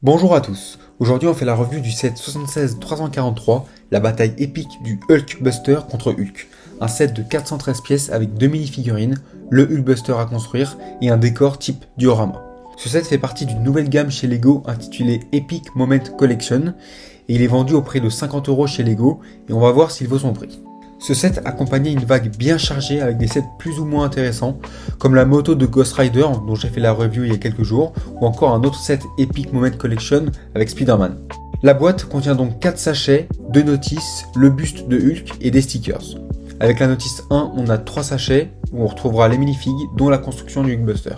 Bonjour à tous, aujourd'hui on fait la review du set 76-343, la bataille épique du Hulkbuster contre Hulk. Un set de 413 pièces avec 2 mini-figurines, le Hulkbuster à construire et un décor type diorama. Ce set fait partie d'une nouvelle gamme chez Lego intitulée Epic Moment Collection et il est vendu au prix de 50€ chez Lego et on va voir s'il vaut son prix. Ce set accompagnait une vague bien chargée avec des sets plus ou moins intéressants, comme la moto de Ghost Rider dont j'ai fait la review il y a quelques jours, ou encore un autre set Epic Moment Collection avec Spider-Man. La boîte contient donc 4 sachets, 2 notices, le buste de Hulk et des stickers. Avec la notice 1, on a 3 sachets où on retrouvera les minifigs dont la construction du Hulkbuster.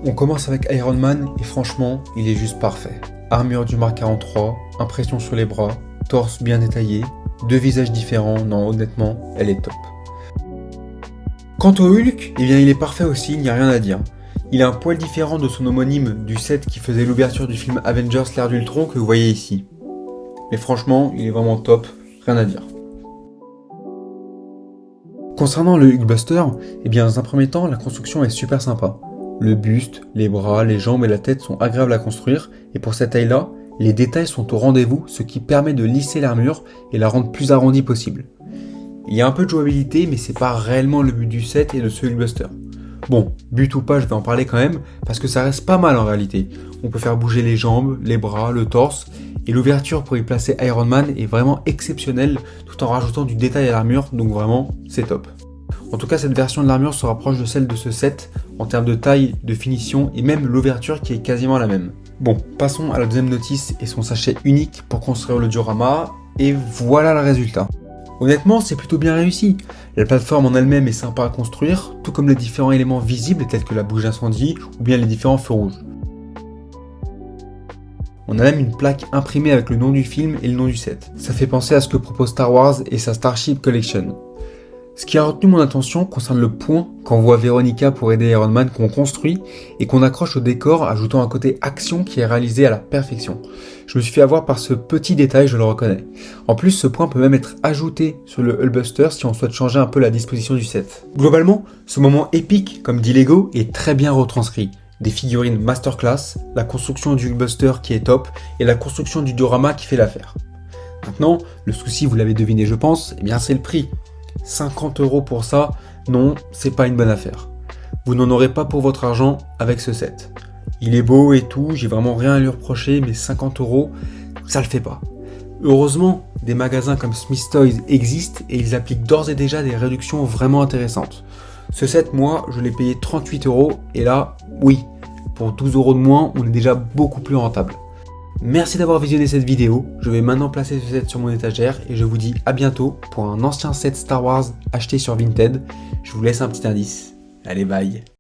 On commence avec Iron Man et franchement, il est juste parfait. Armure du Mark 43, impression sur les bras, torse bien détaillé, 2 visages différents, non honnêtement, elle est top. Quant au Hulk, eh bien il est parfait aussi, il n'y a rien à dire. Il est un poil différent de son homonyme du set qui faisait l'ouverture du film Avengers l'ère d'Ultron que vous voyez ici. Mais franchement, il est vraiment top, rien à dire. Concernant le Hulkbuster, eh bien dans un premier temps, la construction est super sympa. Le buste, les bras, les jambes et la tête sont agréables à construire et pour cette taille-là, les détails sont au rendez-vous, ce qui permet de lisser l'armure et la rendre plus arrondie possible. Il y a un peu de jouabilité mais c'est pas réellement le but du set et de ce Hulkbuster. Bon, but ou pas, je vais en parler quand même parce que ça reste pas mal en réalité. On peut faire bouger les jambes, les bras, le torse et l'ouverture pour y placer Iron Man est vraiment exceptionnelle tout en rajoutant du détail à l'armure, donc vraiment c'est top. En tout cas, cette version de l'armure se rapproche de celle de ce set en termes de taille, de finition et même l'ouverture qui est quasiment la même. Bon, passons à la deuxième notice et son sachet unique pour construire le diorama et voilà le résultat. Honnêtement, c'est plutôt bien réussi. La plateforme en elle-même est sympa à construire, tout comme les différents éléments visibles tels que la bouche d'incendie ou bien les différents feux rouges. On a même une plaque imprimée avec le nom du film et le nom du set. Ça fait penser à ce que propose Star Wars et sa Starship Collection. Ce qui a retenu mon attention concerne le point qu'envoie Veronica pour aider Iron Man qu'on construit et qu'on accroche au décor ajoutant un côté action qui est réalisé à la perfection. Je me suis fait avoir par ce petit détail, je le reconnais. En plus, ce point peut même être ajouté sur le Hulkbuster si on souhaite changer un peu la disposition du set. Globalement, ce moment épique, comme dit Lego, est très bien retranscrit. Des figurines masterclass, la construction du Hulkbuster qui est top et la construction du diorama qui fait l'affaire. Maintenant, le souci, vous l'avez deviné je pense, eh bien c'est le prix. 50€ pour ça, non, c'est pas une bonne affaire. Vous n'en aurez pas pour votre argent avec ce set. Il est beau et tout, j'ai vraiment rien à lui reprocher, mais 50€, ça le fait pas. Heureusement, des magasins comme Smith Toys existent et ils appliquent d'ores et déjà des réductions vraiment intéressantes. Ce set, moi, je l'ai payé 38€ et là, oui, pour 12€ de moins, on est déjà beaucoup plus rentable. Merci d'avoir visionné cette vidéo, je vais maintenant placer ce set sur mon étagère et je vous dis à bientôt pour un ancien set Star Wars acheté sur Vinted. Je vous laisse un petit indice. Allez bye.